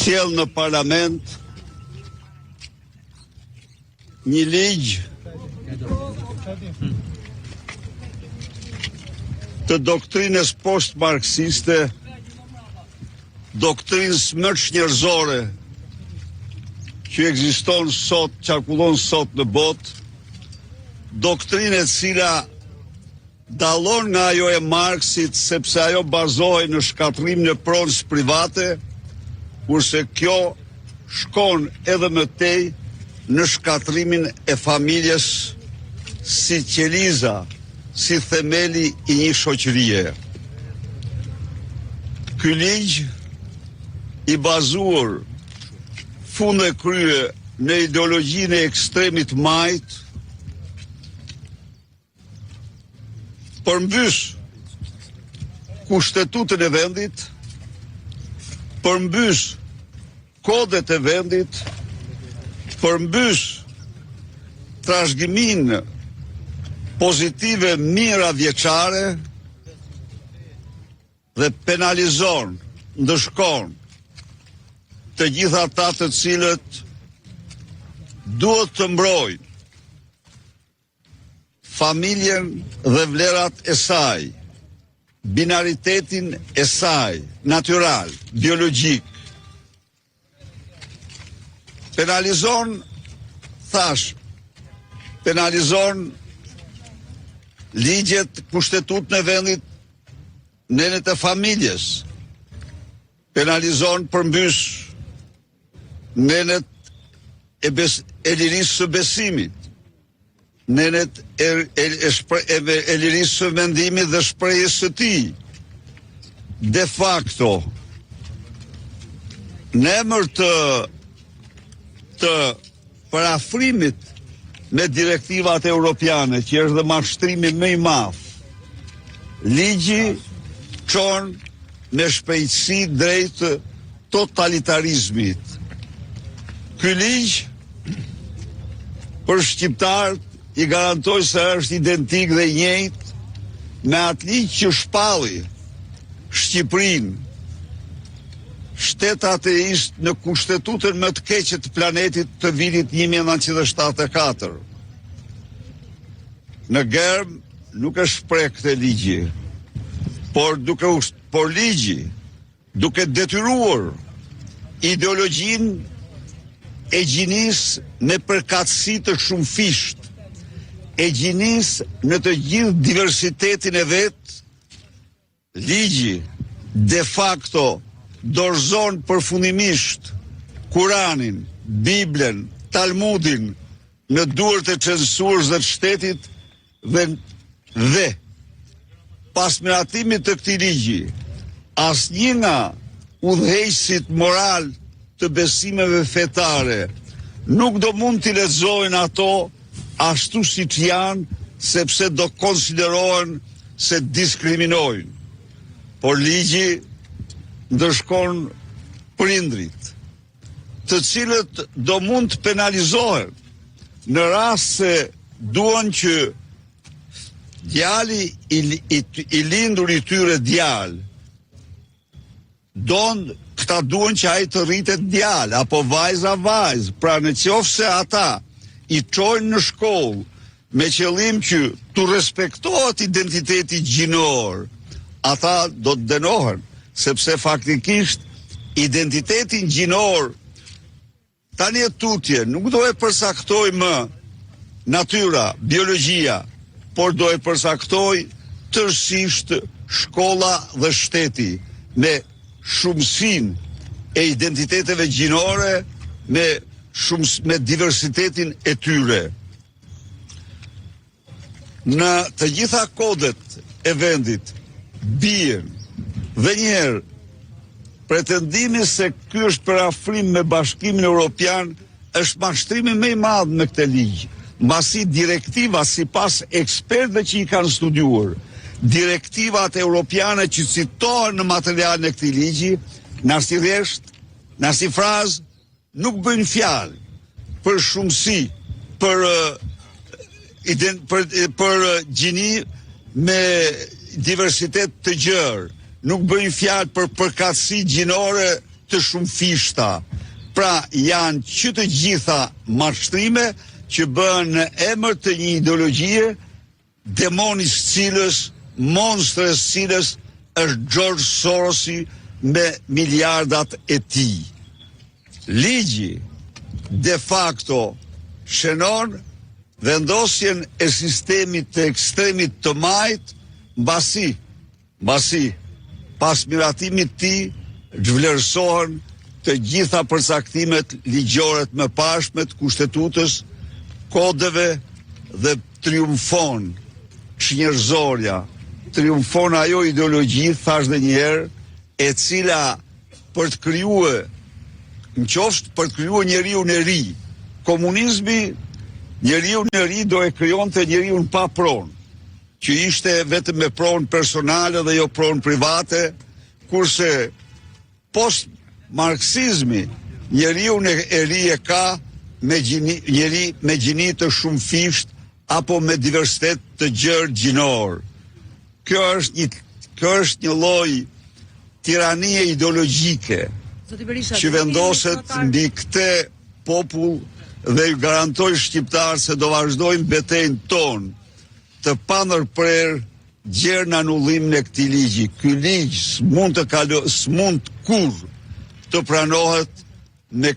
sjell në parlament një ligj të doktrinës post-marksiste, doktrinës më njerëzore që ekziston sot, qarkullon sot në botë, doktrinë e cila dallon nga ajo e Marksit, sepse ajo bazohej në shkatrim në pronës private, kurse kjo shkon edhe më tej në shkatrimin e familjes si qeliza, si themeli i një shoqërie. Ky ligj i bazuar fund e krye në ideologjinë e ekstremit majt, përmbys kushtetutën e vendit, përmbys kodet e vendit, përmbys trashëgiminë pozitive mira vjeçare dhe penalizon, ndëshkon të gjitha ata të cilët duhet të mbrojnë familjen dhe vlerat e saj, binaritetin e saj, natyral, biologjik. Penalizon, penalizon ligjet, kushtetutën e vendit, nenet e familjes, penalizon përmbys nenet e lirisë së besimit, nenet e lirisë së mendimit dhe shprehjes së tij. De facto, në emër të parafrimit me direktivat europiane, që është dhe mashtrimi më i madh, ligji çon me shpejtësi drejt totalitarizmit. Ky ligj për shqiptarët i garantoj se është identik dhe i njëjtë me atë ligj që shpalli Shqipërinë, shtet ateist, në kushtetutën më të keqe të planetit të vitit 1974. Në Germ nuk është shpreh këtë ligji, por ligji duke detyruar ideologjinë e gjinisë me përkatësi të shumëfisht, e gjinisë në të gjithë diversitetin e vet, ligji de facto dorëzon përfundimisht Kuranin, Biblen, Talmudin në duart e censurës dhe të shtetit dhe pas miratimit të këtij ligji, asnjë nga udhëheqësit moral të besimeve fetare nuk do mund t'i lexojnë ato ashtu siç janë, sepse do konsiderohen se diskriminojnë. Por ligji ndërshkon prindrit, të cilët do mund të penalizohen në rast se duan që djali i lindur i tyre djalë, këta duan që ai të rritet djalë, apo vajza vajzë. Pra në qoftë se ata i çojnë në shkollë me qëllim që të respektohet identiteti gjinor, ata do të dënohen, sepse faktikisht identitetin gjinor tani e tutje nuk do e përsaktoj më natyra, biologjia, por do e përsaktoj tërësisht shkolla dhe shteti, me shumësinë e identiteteve gjinore, me diversitetin e tyre. Në të gjitha kodet e vendit bien dhe njëherë pretendimi se ky është parafrim me Bashkimin Evropian është mashtrimi më i madh me këtë ligj, mbasi direktiva sipas ekspertëve që i kanë studiuar, direktivat europiane që citohen në materialin e këtij ligji, në asnjë rresht, në asnjë frazë nuk bëjnë fjalë për shumësi, për gjini me diversitet të gjerë, nuk bëjnë fjalë për përkatësi gjinore të shumëfishta. Pra janë që të gjitha mashtrime që bëhen në emër të një ideologjie, demonis cilës, monstrës cilës është George Sorosi me miliardat e tij. Ligji de facto shënon vendosjen e sistemit të ekstremit të majt mbasi pas miratimit të tij zhvlerësohen të gjitha përcaktimet ligjore të mëparshme të kushtetutës, kodeve dhe triumfon çnjerëzorja, triumfon ajo ideologji, thash dhe njëherë, e cila për të krijuar, nëqoftë për të krijuar njeriu në ri. Komunizmi, njeriu në ri do e krijonte njeriu pa pronë, që ishte vetëm me pronë personale dhe jo pronë private, kurse post marksizmi, njeriu e ri e ka njeri me gjini të shumëfisht apo me diversitet të gjerë gjinor. Kjo është një lloj tiranie ideologjike që vendoset mbi këtë popull dhe ju garantoj shqiptarë se do vazhdojmë betejën tonë të panërprer gjerë në anullimin e këtij ligji. Ky ligj s'mund kur të pranohet me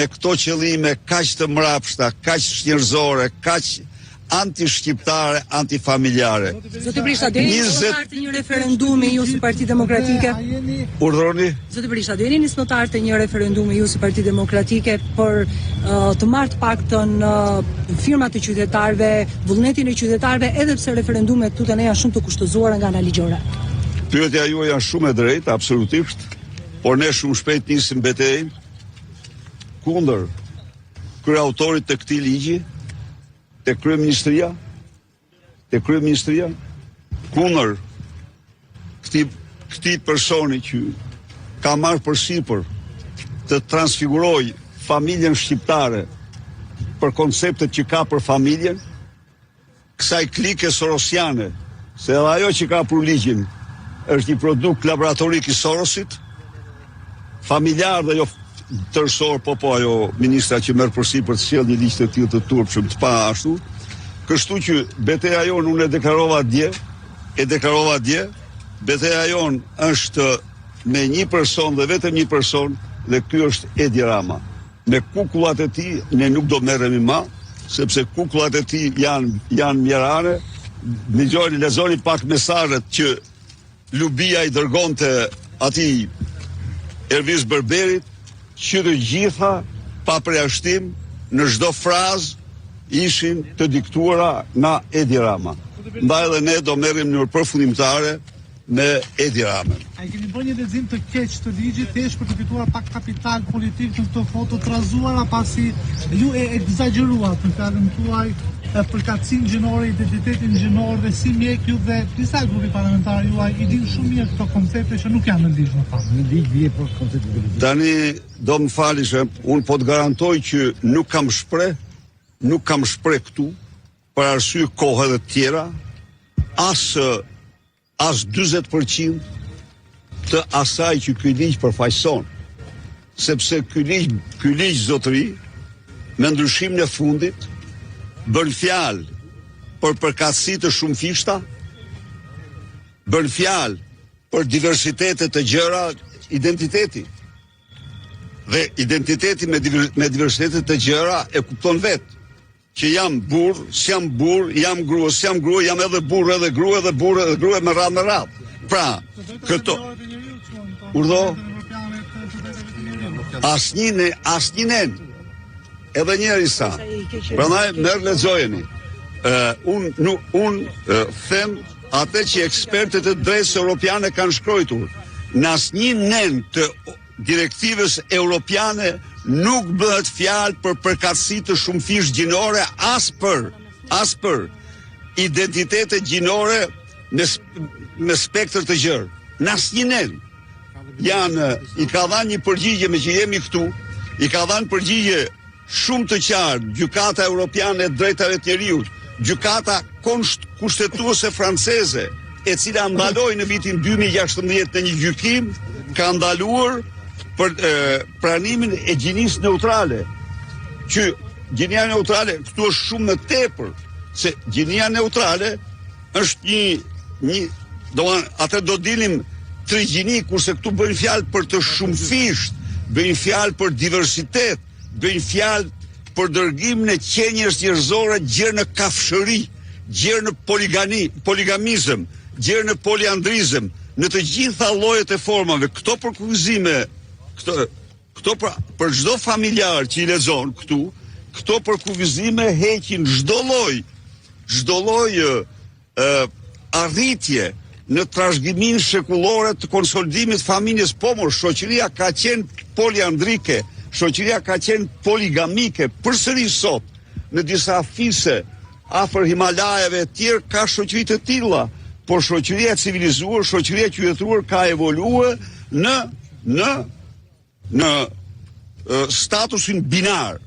këto qëllime kaq të mrapshta, kaq njerëzore, kaq anti-shqiptare, anti-familjare. Zoti Berisha, do jeni nismotar të një referendumi ju si Parti Demokratike? Urdhroni? Zoti Berisha, do jeni nismotar të një referendumi ju si Parti Demokratike për të marrë të paktën firmat e qytetarëve, vullnetin e qytetarëve, edhe pse referendumet këtu tani janë shumë të kushtëzuara nga ana ligjore? Pyetja juaj janë shumë e drejtë, absolutisht, por ne shumë shpejt nisim betejën kundër kryeautorit të këtij ligji, te kryeministria, kundër këtij personi që ka marrë përsipër të transfiguroj familjen shqiptare për konceptet që ka për familjen, kësaj klike sorosiane, se edhe ajo që ka për ligjin është një produkt laboratorik i Sorosit, familjar dhe jo tërësor, po ajo ministra që merr përsipër të sjell një ligj të tillë të turpshëm të pa ashtu. Kështu që betejë jon unë e deklarova dje, betejë jon është me një person dhe vetëm një person, dhe ky është Edi Rama. Me kukullat e tij ne nuk do merremi më, sepse kukullat e tij janë mjerane. Dëgjoni, lexoni pak mesazhet që Lubia i dërgonte atij Ervis Berberit, që të gjitha, pa përjashtim, në çdo frazë ishin të diktuara nga Edi Rama. Ndaj edhe ne do merrim në përfundimtare me Edi Ramën. A keni bërë një lexim të keq të ligjit thjesht për të fituar pak kapital politik në këto foto të trazuara, pasi ju e egzageruat në fjalën tuaj përkatësinë gjinore, identitetin gjinor dhe si mjek ju dhe disa grupi parlamentar juaj i din shumë mirë këto koncepte që nuk janë në ligj më pas. Në ligj vije për konceptet. Tani do më falish, unë po të garantoj që nuk kam shpreh këtu për arsye kohë dhe tjera as 40% të asaj që ky ligj përfaqëson, sepse ky ligj zotëri me ndryshimin e fundit bën fjalë për përkatësi të shumëfishta, bën fjalë për diversitete të gjëra, identiteti. Dhe identiteti me diversitete të gjëra e kupton vetë që jam burr, s'jam burr, jam grua, s'jam grua, jam edhe burr edhe grua, edhe burr edhe grua me radhë. Pra, këto urdhë asnjë edhe njëri sa. Prandaj merr lexojeni. Unë them atë që ekspertët e drejtës europiane kanë shkruar. Në asnjë nen të direktivës europiane nuk bëhet fjalë për përkatësi të shumëfisht gjinore as për identitete gjinore me spektër të gjerë. Në asnjë nen. I ka dhënë një përgjigje me që jemi këtu, i ka dhënë përgjigje shumë të qartë gjykata europiane e drejtave të njerëzit, gjykata kushtetuese franceze, e cila ndaloi në vitin 2016 në një gjykim ka ndaluar për pranimin e gjinisë neutrale, që gjinia neutrale këtu është shumë më tepër, se gjinia neutrale është një atë do dinim trigjini, kurse këtu bëjnë fjalë për të shumëfisht, bëjnë fjalë për diversitet, bëjnë fjalë për dërgimin e qenjes njerëzore gjerë në kafshëri, gjerë në poligamizëm, gjerë në poliandrizëm, në të gjitha llojet e formave. Këto përkufizime, këto për çdo familjar që i lexon këtu, këto përkufizime heqin çdo lloj arritje në trashëgimin shekullore të konsolidimit familjes, po më shoqëria ka qenë poliandrike, shoqëria ka qenë poligamike, përsëri sot në disa fise afër Himalajeve e tjerë ka shoqëri të tilla, por shoqëria civilizuar, shoqëria qytetëruar ka evoluar në statusin binar,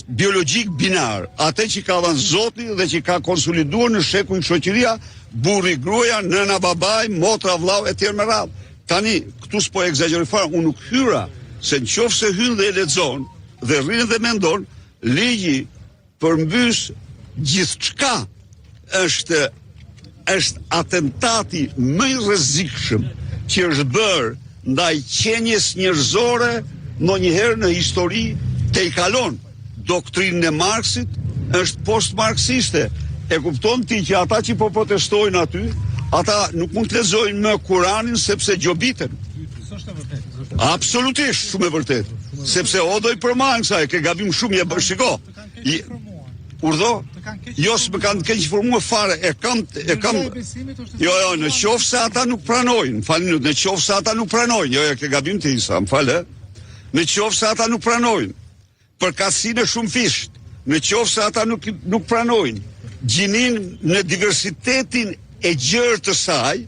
biologjik binar, atë që ka dhënë Zoti dhe që ka konsoliduar në shekull shoqëria burri, gruaja, nëna, babai, motra, vllau e tjerë me radhë. Tani, këtu s'po egzagjeroj fare, unë nuk hyra se nëse hyn dhe e lexon dhe rrin dhe mendon, ligji përmbys gjithçka. Është atentati më i rrezikshëm që është bërë ndaj qenjes njerëzore ndonjëherë në histori, te i kalon. Doktrinën e Marksit është post-marksiste. E kupton ti që ata që po protestojnë aty, ata nuk mund të lexojnë më Kuranin sepse gjobiten. Absolutisht shumë e vërtet. Sepse o do i përmajnë kësaj, ke gabim shumë, shiko. Urdhë? Jo, s'më kanë keq informuar fare, e kam. Jo, në qoftë se ata nuk pranojnë, në qoftë se ata nuk pranojnë, jo, ke gabim ti sa, më falë. Në qoftë se ata nuk pranojnë, përkatësinë e shumëfisht, në qoftë se ata nuk pranojnë gjinin në diversitetin e gjerë të saj,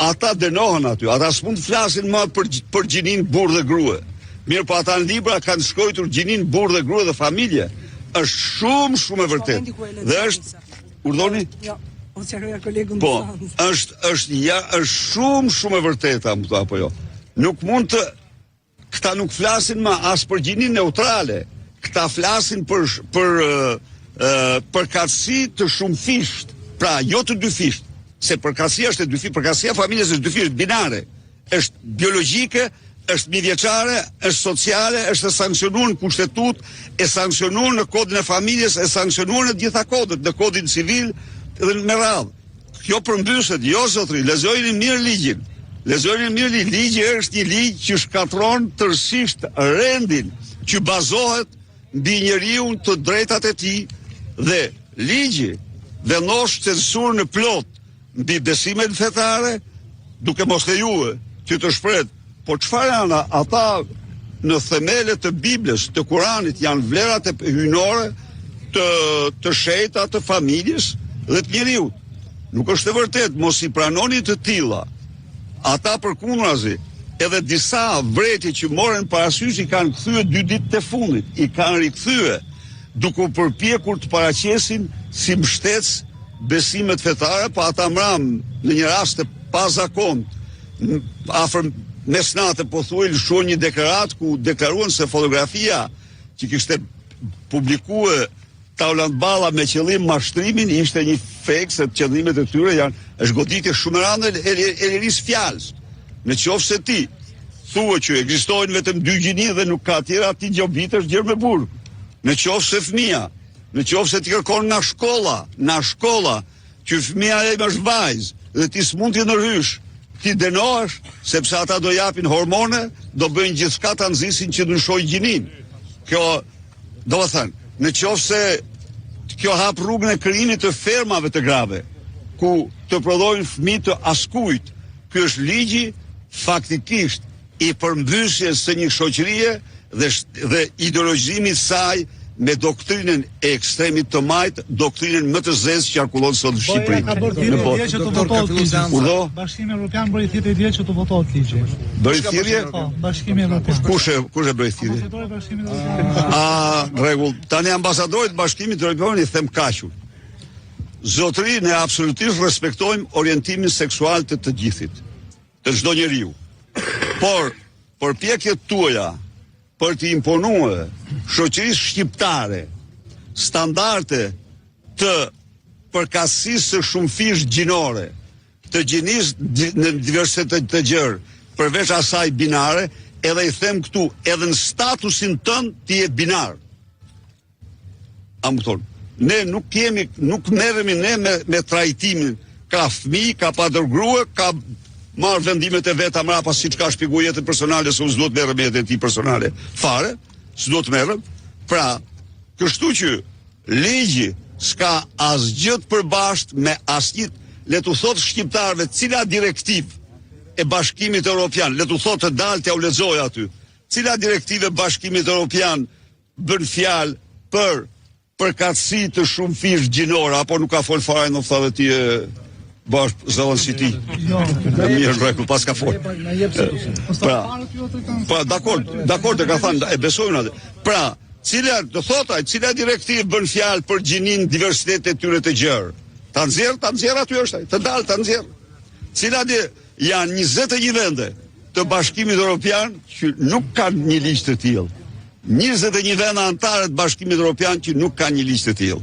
ata dënohen aty. Ata s'mund të flasin më për gjinin burrë dhe grua. Mirë, po ata në libra kanë shkruar gjinin burrë dhe grua dhe familje. Është shumë e vërtet. Dhe është, urdhoni? Jo, o sqaroja kolegun. Po, është shumë e vërteta, apo jo. Nuk mund të këta nuk flasin më as për gjinin neutrale. Këta flasin për përkatësi të shumëfisht, pra jo të dyfisht, se përkatësia është e dyfisht, përkatësia familjes është dyfisht, binare, është biologjike, është mijëvjeçare, është sociale, është sankcionuar në kushtetut, e sankcionuar në kodin e familjes, e sankcionuar në gjitha kodët, në kodin civil dhe me radhë. Kjo përmbyset, jo zotri, lexojini mirë ligjin. Ligji është një ligj që shkatron tërësisht rendin që bazohet mbi njeriu të drejtat e tij. Dhe ligji vendos censurë në plot mbi besimet fetare, duke mos lejuar që të shprehet. Po çfarë janë ata në themelet të Biblës, të Kuranit, janë vlerat e hyjnore të shejta të familjes dhe të njeriu. Nuk është e vërtet, mos i pranoni të tilla. Ata përkundrazi, edhe disa vreti që morën parasysh i kanë kthyer 2 ditë të fundit, i kanë rikthyer duke përpjekur të paraqesin si mbështets besimet fetare, pa ata mram në një rast të pazakont, afër mesnatë po thuaj lëshuan një deklarat ku deklaruan se fotografia që kishte publikuar Taulant Balla me qëllim mashtrimin ishte një fake, se qëllimet e tyre është goditje shumë e rëndë e lirisë fjalës. Në qoftë se ti thua që ekzistojnë vetëm 2 gjini dhe nuk ka tjera, ti gjobitesh gjerë me burg. Në qoftë se fëmia, në qoftë se ti kërkon nga shkolla, që fëmia e është vajzë dhe ti s'mund t'i ndërhysh, ti dënohesh sepse ata do japin hormone, do bëjnë gjithçka ta nxisin që ndryshojë gjinin. Kjo, do të thënë, në qoftë se kjo hap rrugën e krijimit të fermave të grave, ku të prodhojnë fëmijë të askujt. Ky është ligji faktikisht i përmbysjes së një shoqërie dhe ideologjizimit saj me doktrinën e ekstremit të majt, doktrinën më të zezë që qarkullon sot në Shqipëri. Ka bërë thirrje që të votohet ligji. Urdhë? Bashkimi Evropian bëri thirrje dje që të votohet ligji. Bëri thirrje? Po, Bashkimi Evropian. Kush e bëri thirrje? Ambasadori i Bashkimit Evropian. Rregull. Tani ambasadorit Bashkimit Evropian i them kaqur. Zotëri, ne absolutisht respektojmë orientimin seksual të gjithit, të çdo njeriu. Por përpjekjet tuaja për të imponuar shoqërisë shqiptare standarde të përkatësisë së shumëfishë gjinore, të gjinisë në diversitet të gjerë, përveç asaj binare, edhe i them këtu, edhe në statusin tënd ti je binar. A më thonë, ne nuk merremi ne me trajtimin, ka fëmijë, ka padërgrua, ka marrë vendimet e veta mrapa, siç ka shpjeguar jetën personale, se unë s'do të merrem me jetën e tij personale fare, s'do të merrem. Pra, kështu që ligji s'ka asgjë të përbashkët me asnjë, le të thotë shqiptarëve cila direktivë e Bashkimit Evropian, le të thotë të dalë t'ja u lexoj aty, cila direktive e Bashkimit Evropian bën fjalë për përkatësi të shumëfishë gjinore, apo nuk ka fol fare në thave ti bash zëllën si ti. Jo. Mirë, rregull, pas ka fol. Pra, dakord e ka thënë, e besojnë atë. Pra, cila direktivë bën fjalë për gjinin diversitet e tyre të gjerë? Ta nxjerr aty është ai, të dalë ta nxjerr. Cila janë 21 vende të Bashkimit Evropian që nuk kanë një ligj të tillë. 21 vende anëtare të Bashkimit Evropian që nuk kanë një ligj të tillë.